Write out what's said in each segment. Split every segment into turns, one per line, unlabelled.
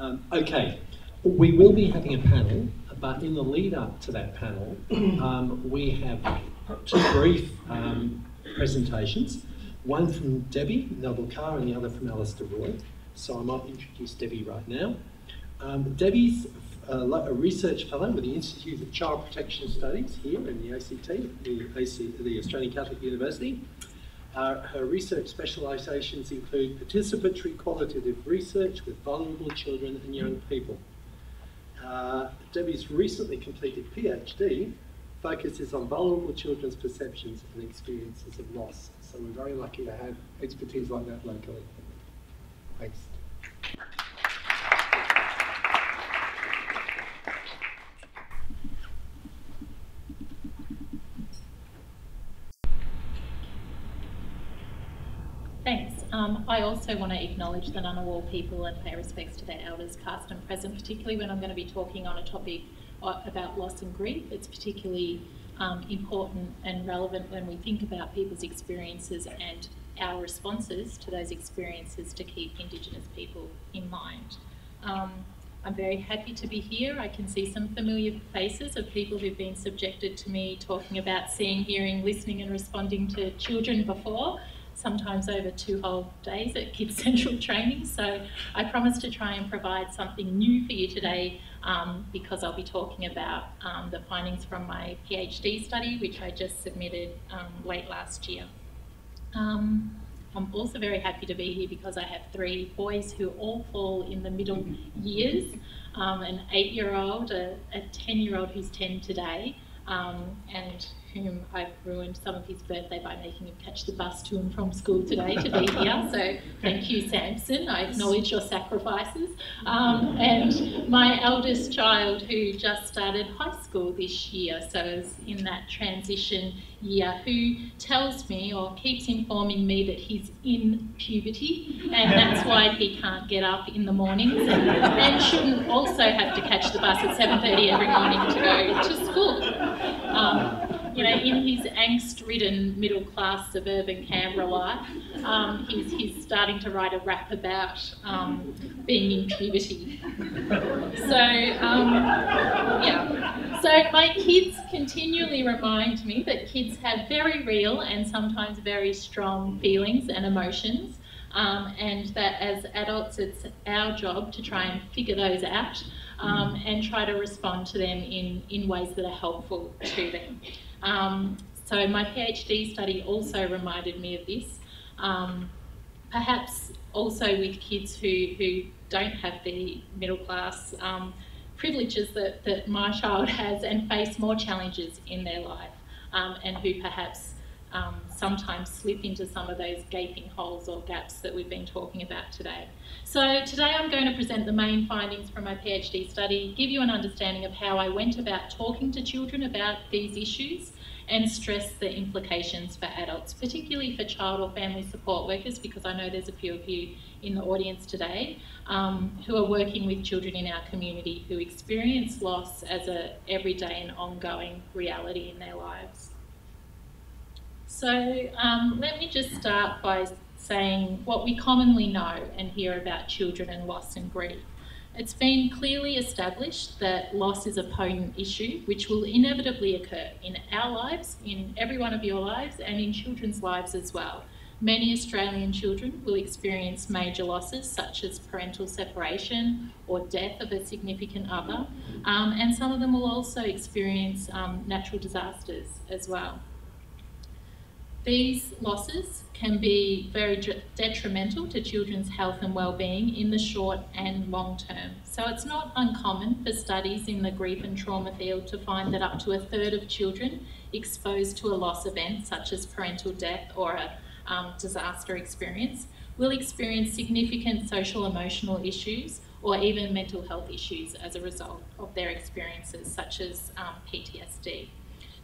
Okay, we will be having a panel, but in the lead up to that panel, we have two brief presentations, one from Debbie Noble-Carr and the other from Alistair Roy. So I might introduce Debbie right now. Debbie's a research fellow with the Institute of Child Protection Studies here in the ACT, the Australian Catholic University. Her research specialisations include participatory qualitative research with vulnerable children and young people. Debbie's recently completed PhD focuses on vulnerable children's perceptions and experiences of loss. So we're very lucky to have expertise like that locally. Thanks.
Thanks. I also want to acknowledge the Ngunnawal people and pay respects to their elders past and present, particularly when I'm going to be talking on a topic about loss and grief. It's particularly important and relevant when we think about people's experiences and our responses to those experiences to keep Indigenous people in mind. I'm very happy to be here. I can see some familiar faces of people who've been subjected to me talking about seeing, hearing, listening and responding to children before, sometimes over 2 whole days at Kids Central training. So I promise to try and provide something new for you today because I'll be talking about the findings from my PhD study, which I just submitted late last year. I'm also very happy to be here because I have 3 boys who all fall in the middle years, an 8-year-old, a 10-year-old who's 10 today, and whom I've ruined some of his birthday by making him catch the bus to and from school today to be here. So thank you, Samson. I acknowledge your sacrifices. And my eldest child who just started high school this year, so is in that transition year, who tells me or keeps informing me that he's in puberty and that's why he can't get up in the mornings and shouldn't also have to catch the bus at 7:30 every morning to go to school. You know, in his angst-ridden middle-class suburban Canberra life, he's starting to write a rap about being in puberty. So, yeah. So my kids continually remind me that kids have very real and sometimes very strong feelings and emotions, and that as adults it's our job to try and figure those out and try to respond to them in ways that are helpful to them. So my PhD study also reminded me of this, perhaps also with kids who don't have the middle class privileges that my child has and face more challenges in their life, and who perhaps sometimes slip into some of those gaping holes or gaps that we've been talking about today. So today I'm going to present the main findings from my PhD study, give you an understanding of how I went about talking to children about these issues, and stress the implications for adults, particularly for child or family support workers, because I know there's a few of you in the audience today who are working with children in our community who experience loss as an everyday and ongoing reality in their lives. So let me just start by saying what we commonly know and hear about children and loss and grief. It's been clearly established that loss is a potent issue which will inevitably occur in our lives, in every one of your lives, and in children's lives as well. Many Australian children will experience major losses such as parental separation or death of a significant other, and some of them will also experience natural disasters as well. These losses can be very detrimental to children's health and well-being in the short and long term. So it's not uncommon for studies in the grief and trauma field to find that up to 1/3 of children exposed to a loss event, such as parental death or a disaster experience, will experience significant social emotional issues or even mental health issues as a result of their experiences, such as PTSD.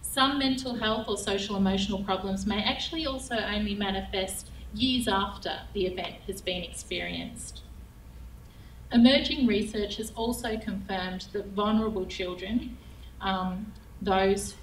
Some mental health or social emotional problems may actually also only manifest years after the event has been experienced. Emerging research has also confirmed that vulnerable children, those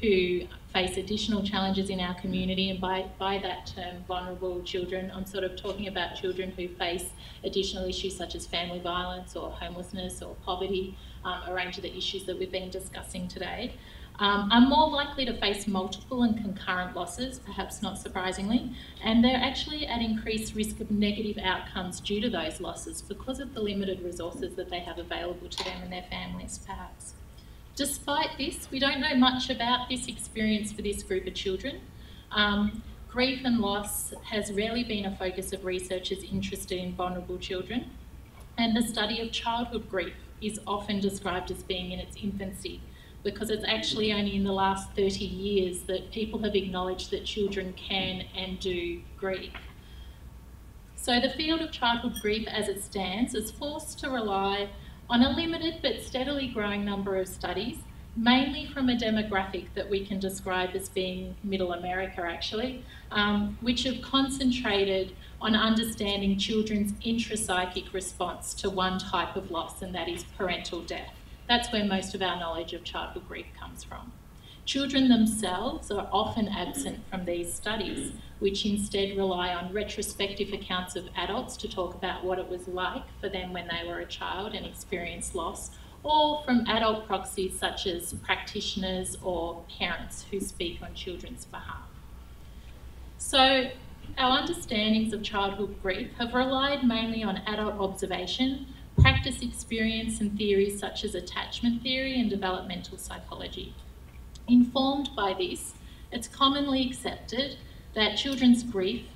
who face additional challenges in our community, and by that term, vulnerable children, I'm sort of talking about children who face additional issues such as family violence or homelessness or poverty, a range of the issues that we've been discussing today, are more likely to face multiple and concurrent losses, perhaps not surprisingly, and they're actually at increased risk of negative outcomes due to those losses because of the limited resources that they have available to them and their families, perhaps. Despite this, we don't know much about this experience for this group of children. Grief and loss has rarely been a focus of researchers interested in vulnerable children, and the study of childhood grief is often described as being in its infancy, because it's actually only in the last 30 years that people have acknowledged that children can and do grieve. So the field of childhood grief as it stands is forced to rely on a limited but steadily growing number of studies, mainly from a demographic that we can describe as being Middle America actually, which have concentrated on understanding children's intrapsychic response to one type of loss, and that is parental death. That's where most of our knowledge of childhood grief comes from. Children themselves are often absent from these studies, which instead rely on retrospective accounts of adults to talk about what it was like for them when they were a child and experienced loss, or from adult proxies such as practitioners or parents who speak on children's behalf. So our understandings of childhood grief have relied mainly on adult observation, practice experience and theories such as attachment theory and developmental psychology. Informed by this, it's commonly accepted that children grieve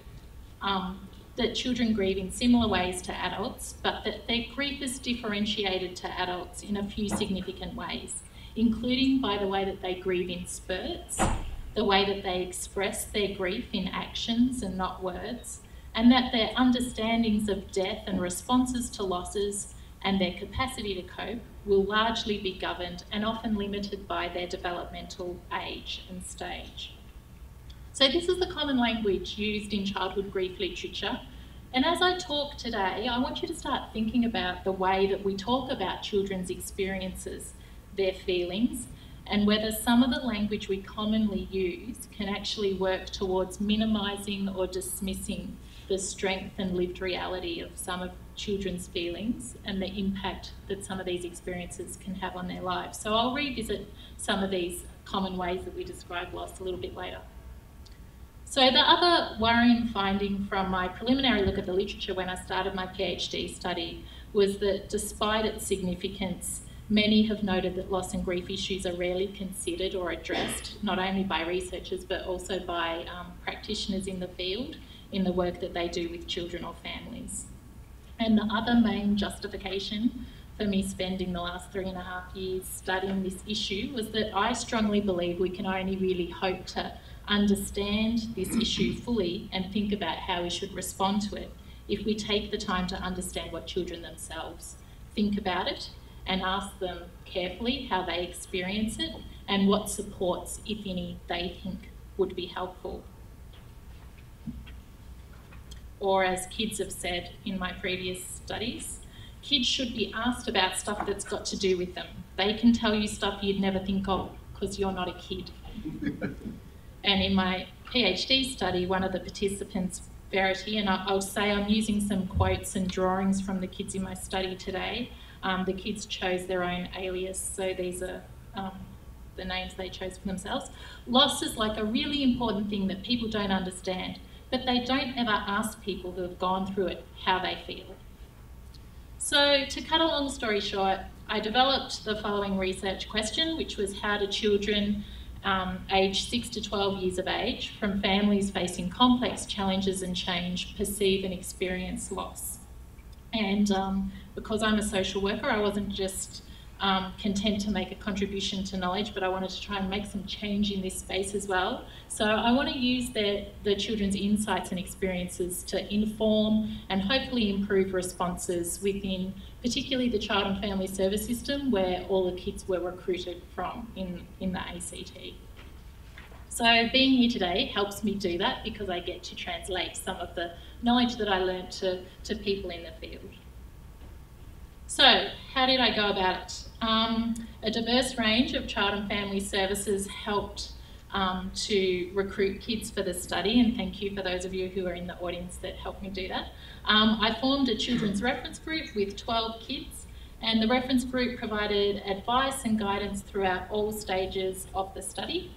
in similar ways to adults, but that their grief is differentiated to adults in a few significant ways, including by the way that they grieve in spurts, the way that they express their grief in actions and not words, and that their understandings of death and responses to losses and their capacity to cope will largely be governed and often limited by their developmental age and stage. So this is the common language used in childhood grief literature, and as I talk today, I want you to start thinking about the way that we talk about children's experiences, their feelings, and whether some of the language we commonly use can actually work towards minimising or dismissing the strength and lived reality of some of children's feelings and the impact that some of these experiences can have on their lives. So I'll revisit some of these common ways that we describe loss a little bit later. So the other worrying finding from my preliminary look at the literature when I started my PhD study was that despite its significance, many have noted that loss and grief issues are rarely considered or addressed, not only by researchers but also by practitioners in the field in the work that they do with children or families. And the other main justification for me spending the last 3.5 years studying this issue was that I strongly believe we can only really hope to understand this issue fully and think about how we should respond to it if we take the time to understand what children themselves think about it and ask them carefully how they experience it and what supports, if any, they think would be helpful. Or as kids have said in my previous studies, kids should be asked about stuff that's got to do with them. They can tell you stuff you'd never think of because you're not a kid. And in my PhD study, one of the participants, Verity, and I'll say I'm using some quotes and drawings from the kids in my study today. The kids chose their own alias, so these are the names they chose for themselves. Loss is like a really important thing that people don't understand, but they don't ever ask people who have gone through it how they feel. So to cut a long story short, I developed the following research question, which was how do children aged 6 to 12 years of age from families facing complex challenges and change perceive and experience loss? And because I'm a social worker, I wasn't just content to make a contribution to knowledge, but I wanted to try and make some change in this space as well. So I want to use the children's insights and experiences to inform and hopefully improve responses within particularly the child and family service system where all the kids were recruited from in the ACT. So being here today helps me do that because I get to translate some of the knowledge that I learned to people in the field. So how did I go about it? A diverse range of child and family services helped to recruit kids for the study, and thank you for those of you who are in the audience that helped me do that. I formed a children's reference group with 12 kids, and the reference group provided advice and guidance throughout all stages of the study,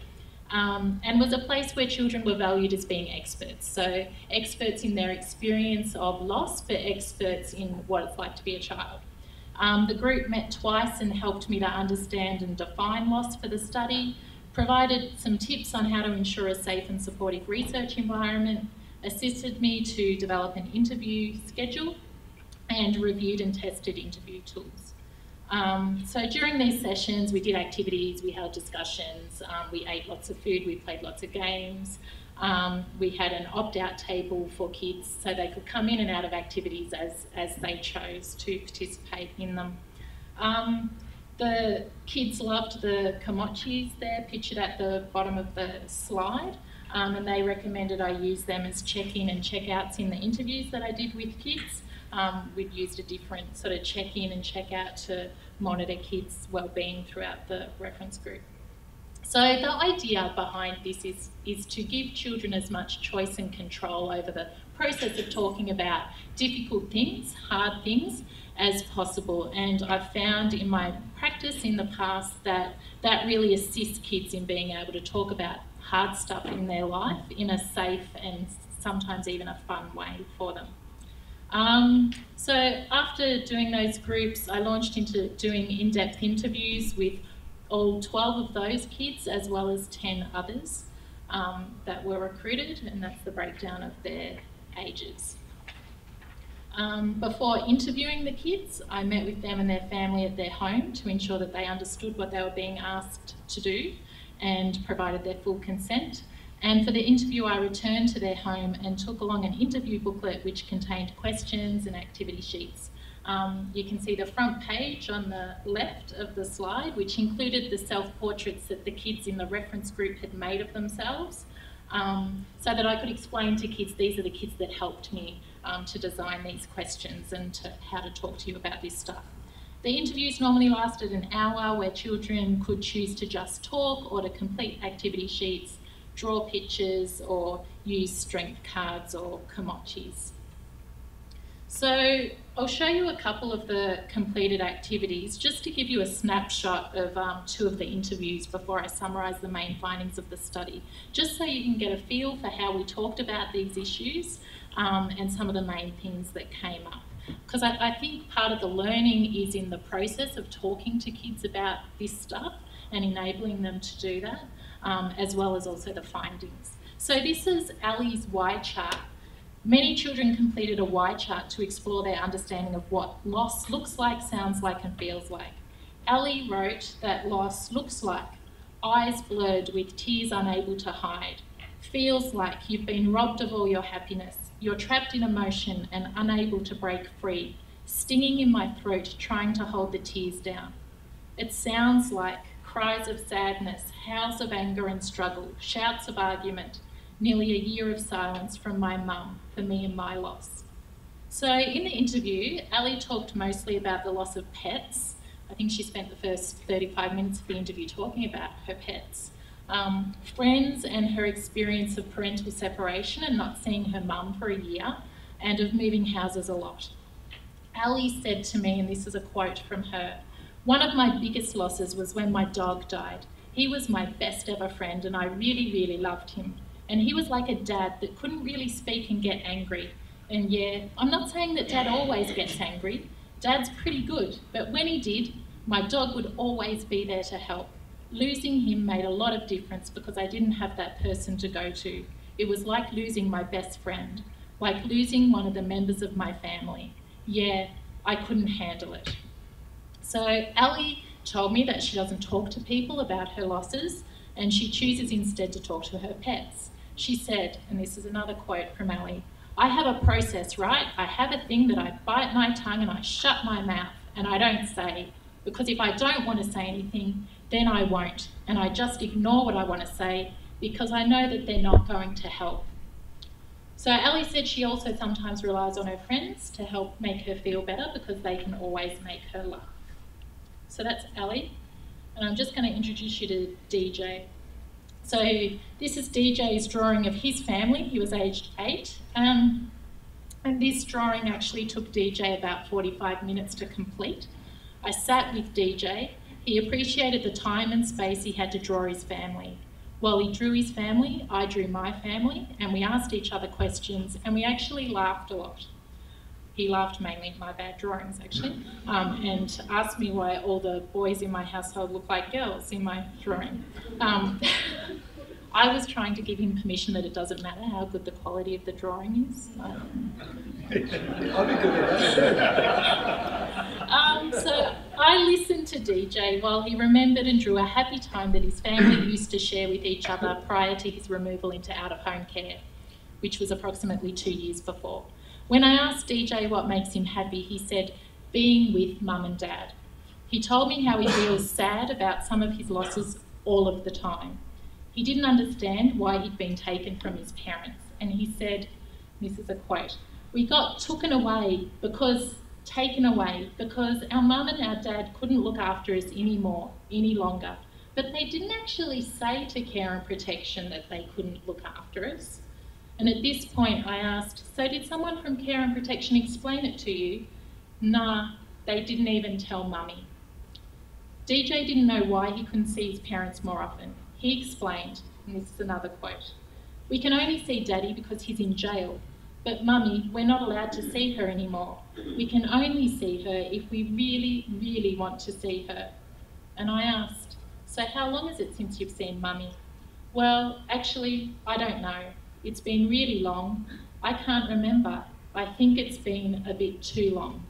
and was a place where children were valued as being experts. So experts in their experience of loss, but experts in what it's like to be a child. The group met twice and helped me to understand and define loss for the study, provided some tips on how to ensure a safe and supportive research environment, assisted me to develop an interview schedule, and reviewed and tested interview tools. So during these sessions, we did activities, we held discussions, we ate lots of food, we played lots of games. We had an opt-out table for kids so they could come in and out of activities as they chose to participate in them. The kids loved the komochis there, pictured at the bottom of the slide, and they recommended I use them as check-in and check-outs in the interviews that I did with kids. We've used a different sort of check-in and check-out to monitor kids' wellbeing throughout the reference group. So the idea behind this is to give children as much choice and control over the process of talking about difficult things, hard things, as possible. And I've found in my practice in the past that that really assists kids in being able to talk about hard stuff in their life in a safe and sometimes even a fun way for them. So after doing those groups, I launched into doing in-depth interviews with all 12 of those kids, as well as 10 others that were recruited, and that's the breakdown of their ages. Before interviewing the kids, I met with them and their family at their home to ensure that they understood what they were being asked to do and provided their full consent. And for the interview, I returned to their home and took along an interview booklet which contained questions and activity sheets. You can see the front page on the left of the slide, which included the self-portraits that the kids in the reference group had made of themselves, so that I could explain to kids, these are the kids that helped me to design these questions and how to talk to you about this stuff. The interviews normally lasted an hour, where children could choose to just talk or to complete activity sheets, draw pictures, or use strength cards or komochis. So I'll show you a couple of the completed activities just to give you a snapshot of 2 of the interviews before I summarise the main findings of the study, just so you can get a feel for how we talked about these issues and some of the main things that came up. Because I think part of the learning is in the process of talking to kids about this stuff and enabling them to do that, as well as also the findings. So this is Ali's Y chart. Many children completed a Y chart to explore their understanding of what loss looks like, sounds like, and feels like. Ali wrote that loss looks like eyes blurred with tears unable to hide, feels like you've been robbed of all your happiness, you're trapped in emotion and unable to break free, stinging in my throat, trying to hold the tears down. It sounds like cries of sadness, howls of anger and struggle, shouts of argument, nearly a year of silence from my mum for me and my loss. So in the interview, Ali talked mostly about the loss of pets. I think she spent the first 35 minutes of the interview talking about her pets. Friends and her experience of parental separation and not seeing her mum for a year, and of moving houses a lot. Ali said to me, and this is a quote from her, "One of my biggest losses was when my dog died. He was my best ever friend and I really, really loved him. And he was like a dad that couldn't really speak and get angry. And yeah, I'm not saying that Dad always gets angry. Dad's pretty good, but when he did, my dog would always be there to help. Losing him made a lot of difference because I didn't have that person to go to. It was like losing my best friend, like losing one of the members of my family. Yeah, I couldn't handle it." So Ali told me that she doesn't talk to people about her losses, and she chooses instead to talk to her pets. She said, and this is another quote from Ali, "I have a process, right? I have a thing that I bite my tongue and I shut my mouth and I don't say, because if I don't want to say anything, then I won't, and I just ignore what I want to say because I know that they're not going to help." So Ali said she also sometimes relies on her friends to help make her feel better because they can always make her laugh. So that's Ali, and I'm just going to introduce you to DJ. So this is DJ's drawing of his family. He was aged 8. And this drawing actually took DJ about 45 minutes to complete. I sat with DJ. He appreciated the time and space he had to draw his family. While he drew his family, I drew my family, and we asked each other questions, and we actually laughed a lot. He laughed mainly at my bad drawings, actually, and asked me why all the boys in my household look like girls in my drawing. I was trying to give him permission that it doesn't matter how good the quality of the drawing is.
I'll be good at that.
So I listened to DJ while he remembered and drew a happy time that his family used to share with each other prior to his removal into out-of-home care, which was approximately 2 years before. When I asked DJ what makes him happy, he said, being with mum and dad. He told me how he feels sad about some of his losses all of the time. He didn't understand why he'd been taken from his parents. And he said, this is a quote, "We got taken away because our mum and our dad couldn't look after us any longer. But they didn't actually say to Care and Protection that they couldn't look after us." And at this point I asked, "So did someone from Care and Protection explain it to you?" "Nah, they didn't even tell mummy." DJ didn't know why he couldn't see his parents more often. He explained, and this is another quote, "We can only see Daddy because he's in jail, but Mummy, we're not allowed to see her anymore. We can only see her if we really, really want to see her." And I asked, "So how long is it since you've seen Mummy?" "Well, actually, I don't know. It's been really long. I can't remember. I think it's been a bit too long."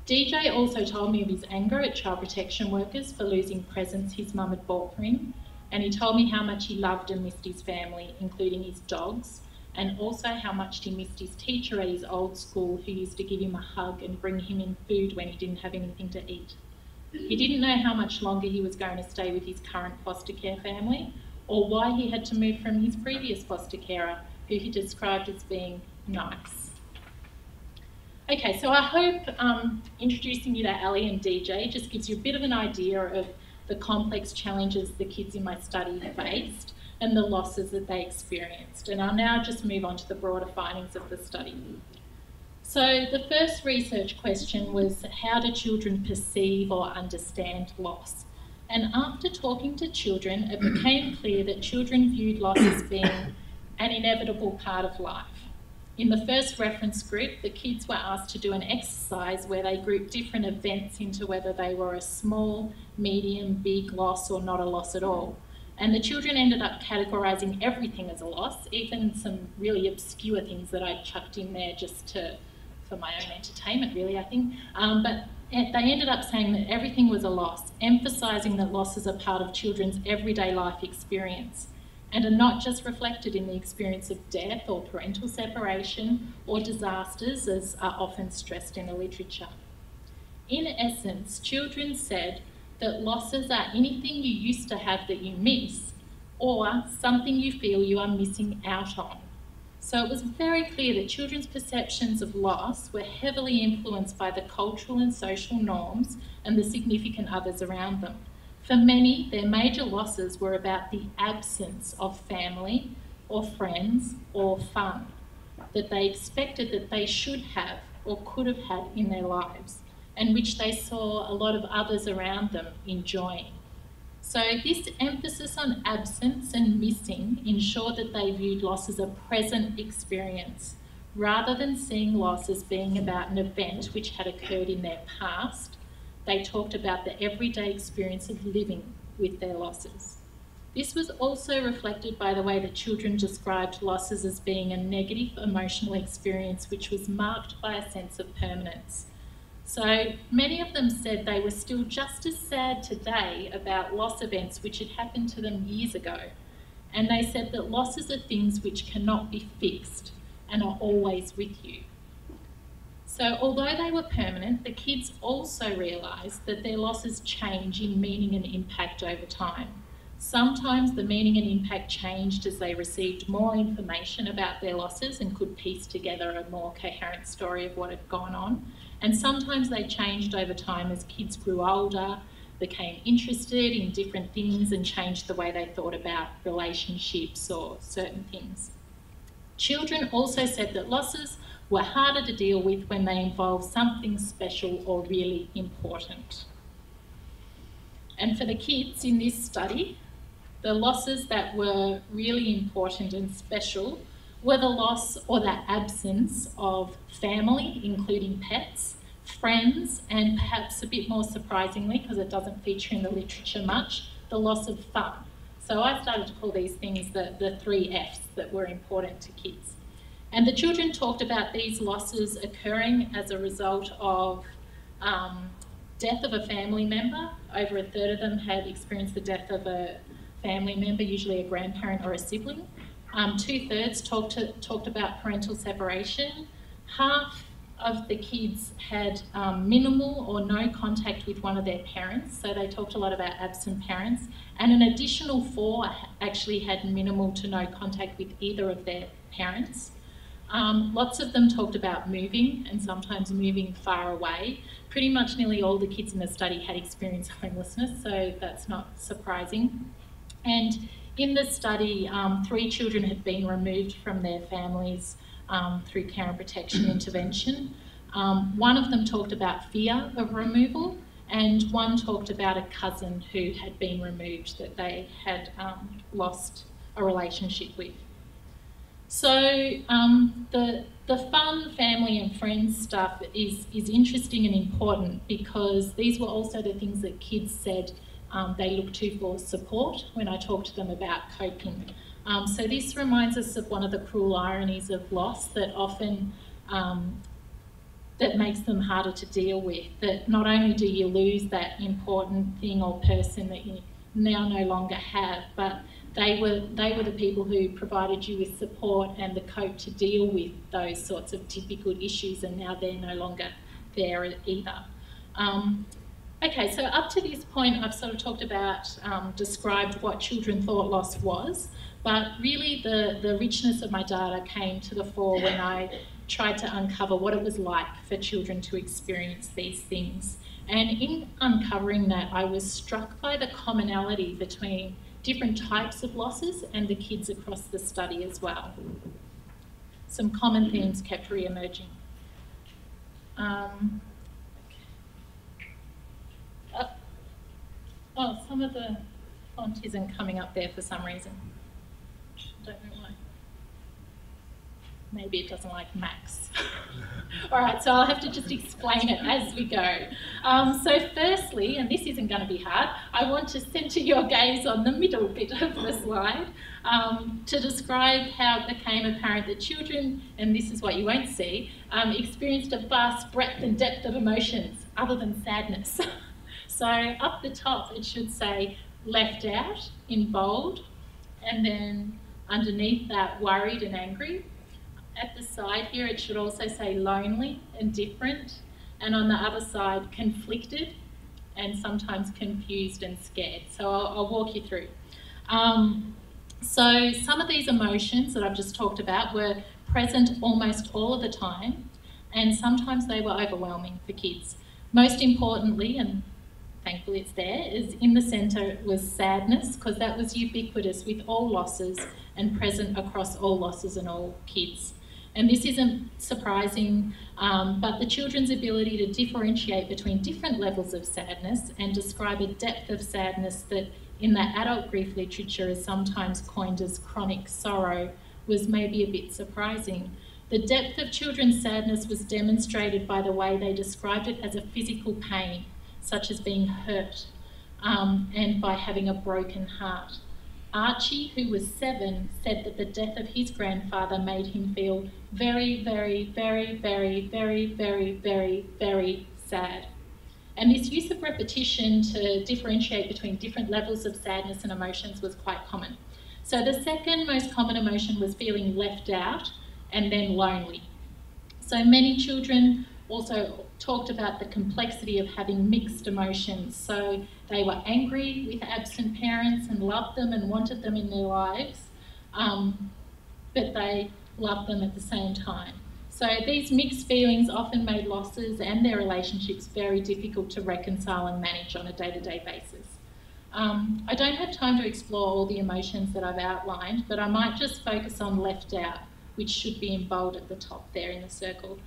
DJ also told me of his anger at child protection workers for losing presents his mum had bought for him, and he told me how much he loved and missed his family, including his dogs, and also how much he missed his teacher at his old school who used to give him a hug and bring him in food when he didn't have anything to eat. He didn't know how much longer he was going to stay with his current foster care family, or why he had to move from his previous foster carer, who he described as being nice. Okay, so I hope introducing you to Ali and DJ just gives you a bit of an idea of the complex challenges the kids in my study faced and the losses that they experienced. And I'll now just move on to the broader findings of the study. So the first research question was, how do children perceive or understand loss? And after talking to children, it became clear that children viewed loss as being an inevitable part of life. In the first reference group, the kids were asked to do an exercise where they grouped different events into whether they were a small, medium, big loss or not a loss at all. And the children ended up categorising everything as a loss, even some really obscure things that I chucked in there just for my own entertainment, really, I think. But they ended up saying that everything was a loss, emphasising that losses are part of children's everyday life experience, and are not just reflected in the experience of death or parental separation or disasters, as are often stressed in the literature. In essence, children said that losses are anything you used to have that you miss, or something you feel you are missing out on. So it was very clear that children's perceptions of loss were heavily influenced by the cultural and social norms and the significant others around them. For many, their major losses were about the absence of family or friends or fun that they expected that they should have or could have had in their lives, and which they saw a lot of others around them enjoying. So this emphasis on absence and missing ensured that they viewed loss as a present experience, rather than seeing loss as being about an event which had occurred in their past. They talked about the everyday experience of living with their losses. This was also reflected by the way that children described losses as being a negative emotional experience which was marked by a sense of permanence. So many of them said they were still just as sad today about loss events which had happened to them years ago. And they said that losses are things which cannot be fixed and are always with you. So although they were permanent, the kids also realised that their losses change in meaning and impact over time. Sometimes the meaning and impact changed as they received more information about their losses and could piece together a more coherent story of what had gone on. And sometimes they changed over time as kids grew older, became interested in different things and changed the way they thought about relationships or certain things. Children also said that losses were harder to deal with when they involved something special or really important. And for the kids in this study, the losses that were really important and special were the loss or the absence of family, including pets, friends, and perhaps a bit more surprisingly, because it doesn't feature in the literature much, the loss of fun. So I started to call these things the 3 Fs that were important to kids. And the children talked about these losses occurring as a result of death of a family member. Over a third of them had experienced the death of a family member, usually a grandparent or a sibling. 2/3 talked about parental separation. Half of the kids had minimal or no contact with one of their parents, so they talked a lot about absent parents, and an additional 4 actually had minimal to no contact with either of their parents. Lots of them talked about moving, and sometimes moving far away. Pretty much nearly all the kids in the study had experienced homelessness, so that's not surprising. And in the study, 3 children had been removed from their families through care and protection intervention. One of them talked about fear of removal, and one talked about a cousin who had been removed that they had lost a relationship with. So the fun, family and friends stuff is interesting and important, because these were also the things that kids said they looked to for support when I talked to them about coping. So this reminds us of one of the cruel ironies of loss that often that makes them harder to deal with, that not only do you lose that important thing or person that you now no longer have, but they were the people who provided you with support and the cope to deal with those sorts of difficult issues, and now they're no longer there either. Okay, so up to this point I've sort of talked about, described what children thought loss was, but really the richness of my data came to the fore when I tried to uncover what it was like for children to experience these things. And in uncovering that, I was struck by the commonality between different types of losses and the kids across the study as well. Some common themes kept re-emerging. Oh, some of the font isn't coming up there for some reason. I don't know why. Maybe it doesn't like Max. All right, so I'll have to just explain it as we go. So firstly, and this isn't going to be hard, I want to centre your gaze on the middle bit of the slide to describe how it became apparent that children, and this is what you won't see, experienced a vast breadth and depth of emotions other than sadness. So up the top it should say left out in bold, and then underneath that worried and angry. At the side here it should also say lonely and different, and on the other side conflicted and sometimes confused and scared. So I'll walk you through. So some of these emotions that I've just talked about were present almost all of the time, and sometimes they were overwhelming for kids. Most importantly, and thankfully it's there, is in the centre was sadness, because that was ubiquitous with all losses and present across all losses and all kids. And this isn't surprising, but the children's ability to differentiate between different levels of sadness and describe a depth of sadness that in the adult grief literature is sometimes coined as chronic sorrow was maybe a bit surprising. The depth of children's sadness was demonstrated by the way they described it as a physical pain, such as being hurt, and by having a broken heart. Archie, who was 7, said that the death of his grandfather made him feel very, very, very, very, very, very, very, very sad. And this use of repetition to differentiate between different levels of sadness and emotions was quite common. So the second most common emotion was feeling left out and then lonely. So many children also talked about the complexity of having mixed emotions. So they were angry with absent parents and loved them and wanted them in their lives, but they loved them at the same time. So these mixed feelings often made losses and their relationships very difficult to reconcile and manage on a day-to-day basis. I don't have time to explore all the emotions that I've outlined, but I might just focus on left out, which should be in bold at the top there in the circle,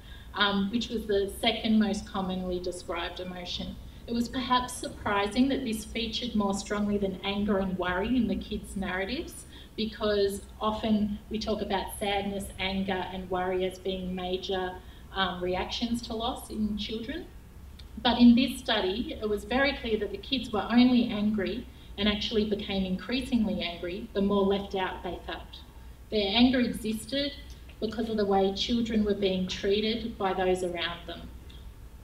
which was the second most commonly described emotion. It was perhaps surprising that this featured more strongly than anger and worry in the kids' narratives, because often we talk about sadness, anger and worry as being major reactions to loss in children. But in this study, it was very clear that the kids were only angry and actually became increasingly angry the more left out they felt. Their anger existed because of the way children were being treated by those around them.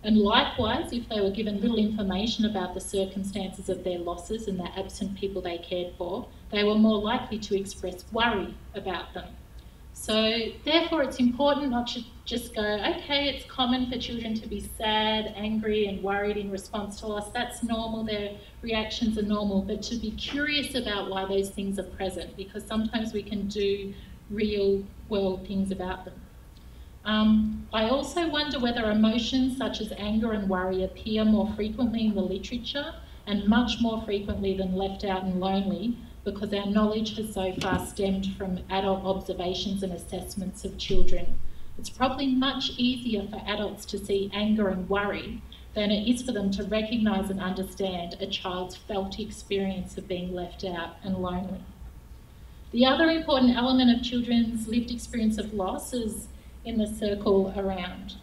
And likewise, if they were given little information about the circumstances of their losses and the absent people they cared for, they were more likely to express worry about them. So therefore, it's important not to just go, okay, it's common for children to be sad, angry and worried in response to loss. That's normal, their reactions are normal, but to be curious about why those things are present, because sometimes we can do real world things about them. I also wonder whether emotions such as anger and worry appear more frequently in the literature and much more frequently than left out and lonely, because our knowledge has so far stemmed from adult observations and assessments of children. It's probably much easier for adults to see anger and worry than it is for them to recognise and understand a child's felt experience of being left out and lonely. The other important element of children's lived experience of loss is in the circle around.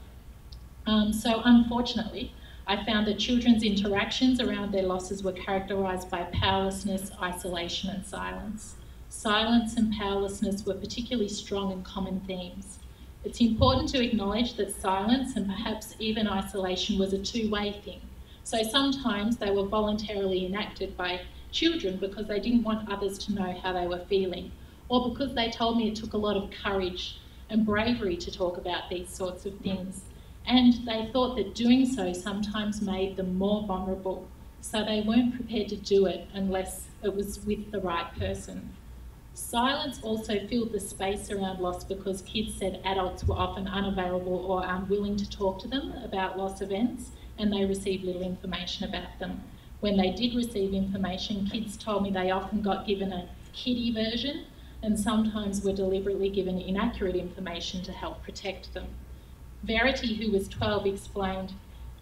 So unfortunately, I found that children's interactions around their losses were characterised by powerlessness, isolation and silence. Silence and powerlessness were particularly strong and common themes. It's important to acknowledge that silence and perhaps even isolation was a two-way thing. So sometimes they were voluntarily enacted by children because they didn't want others to know how they were feeling, or because they told me it took a lot of courage and bravery to talk about these sorts of things. And they thought that doing so sometimes made them more vulnerable, so they weren't prepared to do it unless it was with the right person. Silence also filled the space around loss because kids said adults were often unavailable or unwilling to talk to them about loss events, and they received little information about them. When they did receive information, kids told me they often got given a kiddie version and sometimes were deliberately given inaccurate information to help protect them. Verity, who was 12, explained,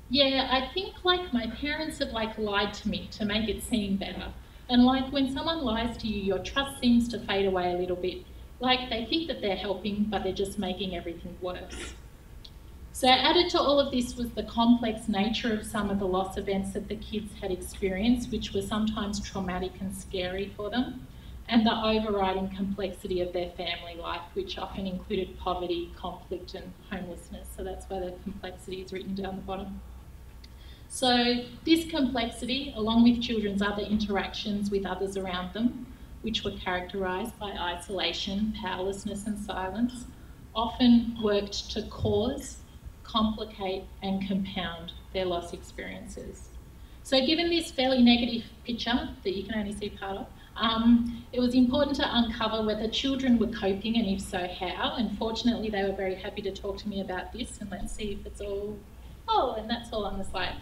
"Yeah, I think my parents have lied to me to make it seem better. And when someone lies to you, your trust seems to fade away a little bit. They think that they're helping, but they're just making everything worse." So added to all of this was the complex nature of some of the loss events that the kids had experienced, which were sometimes traumatic and scary for them, and the overriding complexity of their family life, which often included poverty, conflict and homelessness. So that's why the complexity is written down the bottom. So this complexity, along with children's other interactions with others around them, which were characterised by isolation, powerlessness and silence, often worked to cause, complicate and compound their loss experiences. So given this fairly negative picture that you can only see part of, it was important to uncover whether children were coping and if so how, and fortunately they were very happy to talk to me about this, and let's see if it's all, and that's all on the slide.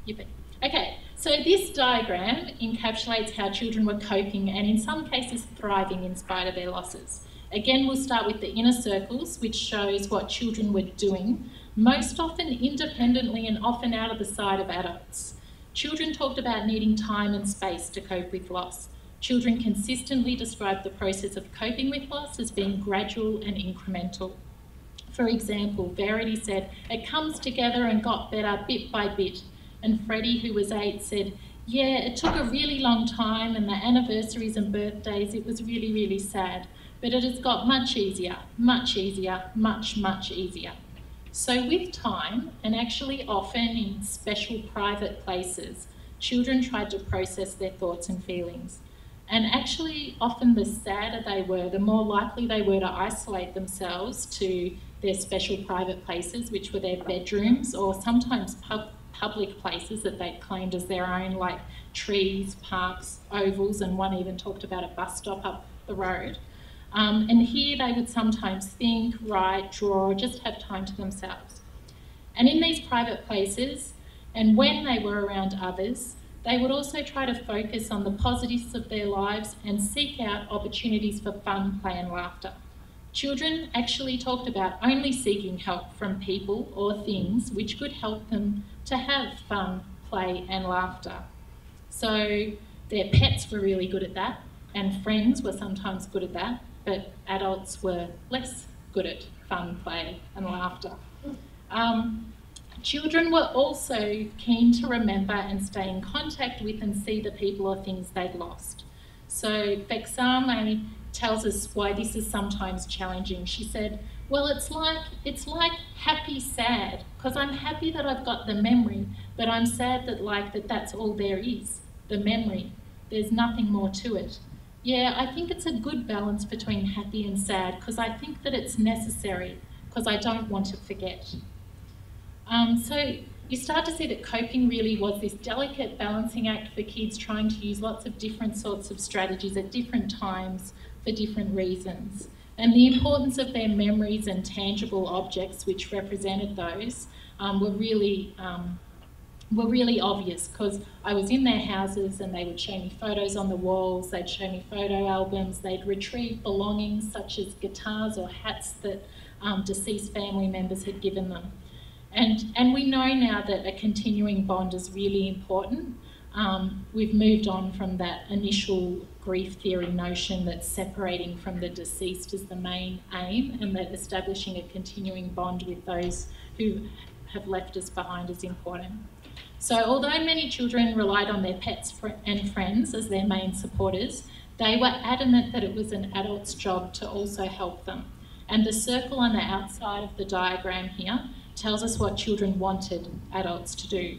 Yippee. Okay, so this diagram encapsulates how children were coping and in some cases thriving in spite of their losses. Again, we'll start with the inner circles, which shows what children were doing, most often independently and often out of the sight of adults. Children talked about needing time and space to cope with loss. Children consistently described the process of coping with loss as being gradual and incremental. For example, Verity said, "It comes together and got better bit by bit." And Freddie, who was 8, said, "Yeah, it took a really long time and the anniversaries and birthdays, it was really, really sad. But it has got much easier, much easier, much, much easier." So with time, and actually often in special private places, children tried to process their thoughts and feelings. And actually, often the sadder they were, the more likely they were to isolate themselves to their special private places, which were their bedrooms or sometimes public places that they claimed as their own, like trees, parks, ovals, and one even talked about a bus stop up the road. And here they would sometimes think, write, draw, or just have time to themselves. And in these private places, and when they were around others, they would also try to focus on the positives of their lives and seek out opportunities for fun, play and laughter. Children actually talked about only seeking help from people or things which could help them to have fun, play and laughter. So their pets were really good at that, and friends were sometimes good at that, but adults were less good at fun, play and laughter. Children were also keen to remember and stay in contact with and see the people or things they'd lost. So Bexame tells us why this is sometimes challenging. She said, well, it's like happy, sad, because I'm happy that I've got the memory, but I'm sad that that's all there is, the memory. There's nothing more to it. Yeah, I think it's a good balance between happy and sad, because I think that it's necessary, because I don't want to forget. So you start to see that coping really was this delicate balancing act for kids trying to use lots of different sorts of strategies at different times for different reasons. And the importance of their memories and tangible objects which represented those were really obvious, because I was in their houses and they would show me photos on the walls, they'd show me photo albums, they'd retrieve belongings such as guitars or hats that deceased family members had given them. And we know now that a continuing bond is really important. We've moved on from that initial grief theory notion that separating from the deceased is the main aim, and that establishing a continuing bond with those who have left us behind is important. So although many children relied on their pets and friends as their main supporters, they were adamant that it was an adult's job to also help them. And the circle on the outside of the diagram here tells us what children wanted adults to do.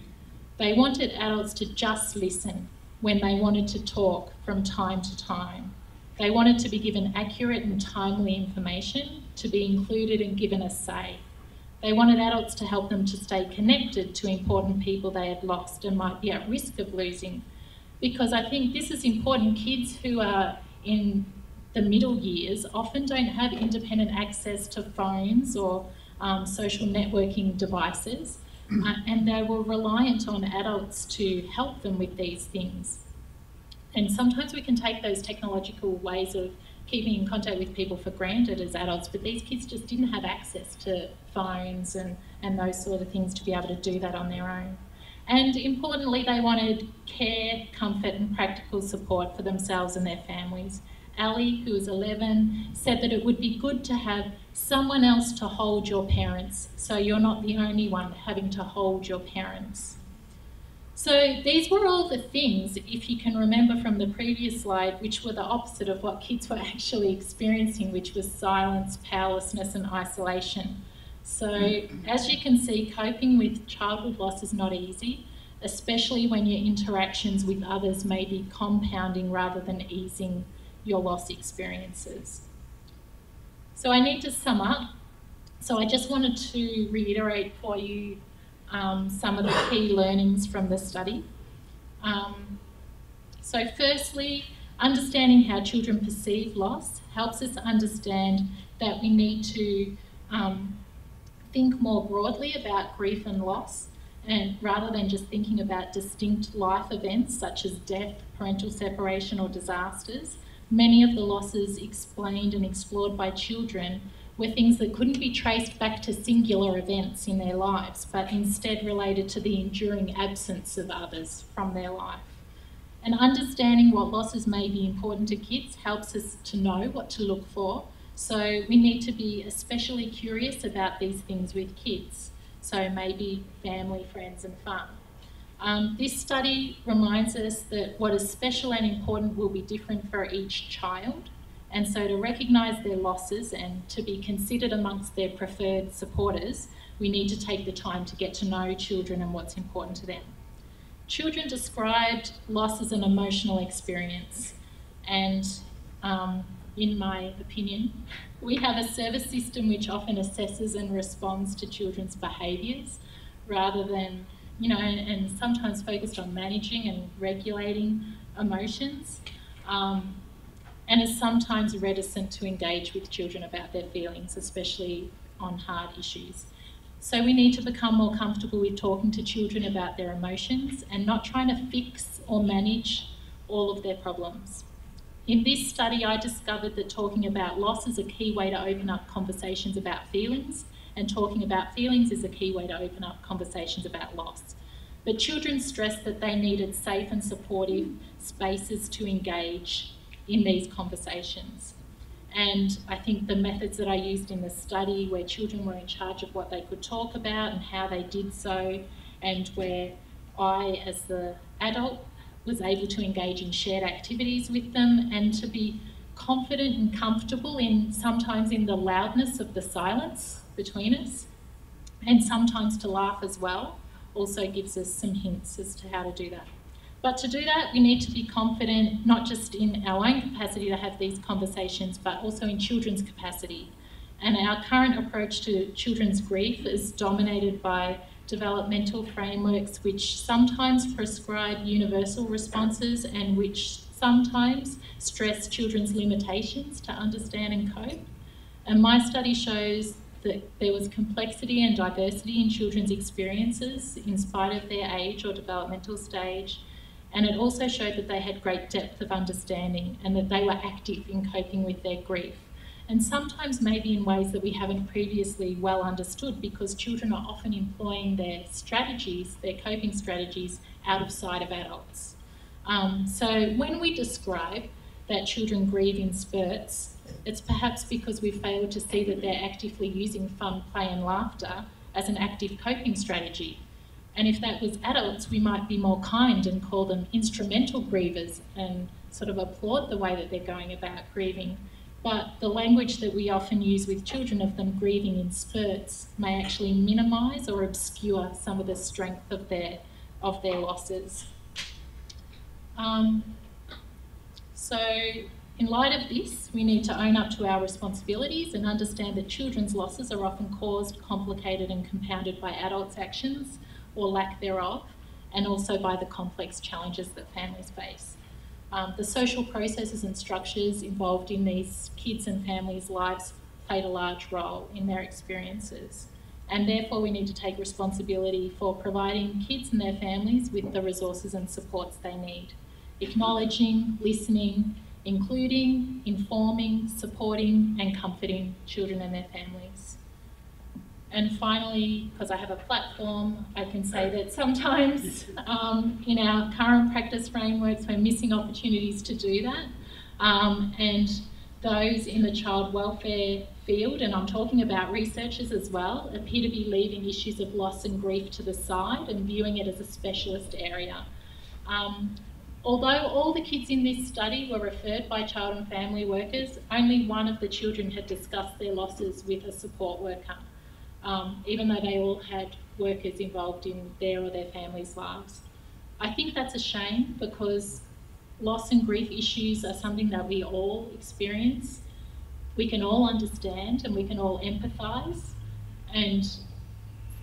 They wanted adults to just listen when they wanted to talk from time to time. They wanted to be given accurate and timely information, to be included and given a say. They wanted adults to help them to stay connected to important people they had lost and might be at risk of losing. Because I think this is important. Kids who are in the middle years often don't have independent access to phones or social networking devices, and they were reliant on adults to help them with these things. And sometimes we can take those technological ways of keeping in contact with people for granted as adults, but these kids just didn't have access to phones and those sort of things to be able to do that on their own. And importantly, they wanted care, comfort and practical support for themselves and their families. Ali, who was 11, said that it would be good to have someone else to hold your parents, so you're not the only one having to hold your parents. So these were all the things, if you can remember from the previous slide, which were the opposite of what kids were actually experiencing, which was silence, powerlessness and isolation. So as you can see, coping with childhood loss is not easy, especially when your interactions with others may be compounding rather than easing your loss experiences. So I need to sum up. So I just wanted to reiterate for you some of the key learnings from the study. So firstly, understanding how children perceive loss helps us understand that we need to think more broadly about grief and loss, and rather than just thinking about distinct life events such as death, parental separation or disasters. Many of the losses explained and explored by children were things that couldn't be traced back to singular events in their lives, but instead related to the enduring absence of others from their life. And understanding what losses may be important to kids helps us to know what to look for. So we need to be especially curious about these things with kids. So maybe family, friends and fun. This study reminds us that what is special and important will be different for each child. And so to recognise their losses and to be considered amongst their preferred supporters, we need to take the time to get to know children and what's important to them. Children described loss as an emotional experience, and in my opinion, we have a service system which often assesses and responds to children's behaviours rather than, and sometimes focused on managing and regulating emotions. and is sometimes reticent to engage with children about their feelings, especially on hard issues. So we need to become more comfortable with talking to children about their emotions and not trying to fix or manage all of their problems. In this study, I discovered that talking about loss is a key way to open up conversations about feelings, and talking about feelings is a key way to open up conversations about loss. But children stressed that they needed safe and supportive spaces to engage in these conversations. And I think the methods that I used in the study, where children were in charge of what they could talk about and how they did so, and where I, as the adult, was able to engage in shared activities with them and to be confident and comfortable in sometimes in the loudness of the silence between us, and sometimes to laugh as well, also gives us some hints as to how to do that. But to do that, we need to be confident, not just in our own capacity to have these conversations, but also in children's capacity. And our current approach to children's grief is dominated by developmental frameworks which sometimes prescribe universal responses and which sometimes stress children's limitations to understand and cope. And my study shows that there was complexity and diversity in children's experiences in spite of their age or developmental stage. And it also showed that they had great depth of understanding and that they were active in coping with their grief. And sometimes maybe in ways that we haven't previously well understood, because children are often employing their strategies, their coping strategies, out of sight of adults. So when we describe that children grieve in spurts, it's perhaps because we've failed to see that they're actively using fun, play and laughter as an active coping strategy. And if that was adults, we might be more kind and call them instrumental grievers and sort of applaud the way that they're going about grieving. But the language that we often use with children of them grieving in spurts may actually minimise or obscure some of the strength of their losses. So in light of this, we need to own up to our responsibilities and understand that children's losses are often caused, complicated and compounded by adults' actions or lack thereof, and also by the complex challenges that families face. The social processes and structures involved in these kids' and families' lives played a large role in their experiences. And therefore we need to take responsibility for providing kids and their families with the resources and supports they need. Acknowledging, listening, including, informing, supporting and comforting children and their families. And finally, because I have a platform, I can say that sometimes in our current practice frameworks, we're missing opportunities to do that. And those in the child welfare field, and I'm talking about researchers as well, appear to be leaving issues of loss and grief to the side and viewing it as a specialist area. Although all the kids in this study were referred by child and family workers, only one of the children had discussed their losses with a support worker. Even though they all had workers involved in their or their family's lives. I think that's a shame, because loss and grief issues are something that we all experience. We can all understand and we can all empathise, and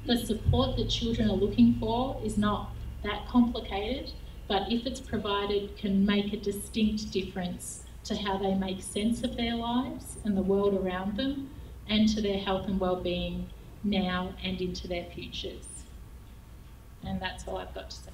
the support that children are looking for is not that complicated, but if it's provided, can make a distinct difference to how they make sense of their lives and the world around them, and to their health and well-being now and into their futures. And that's all I've got to say.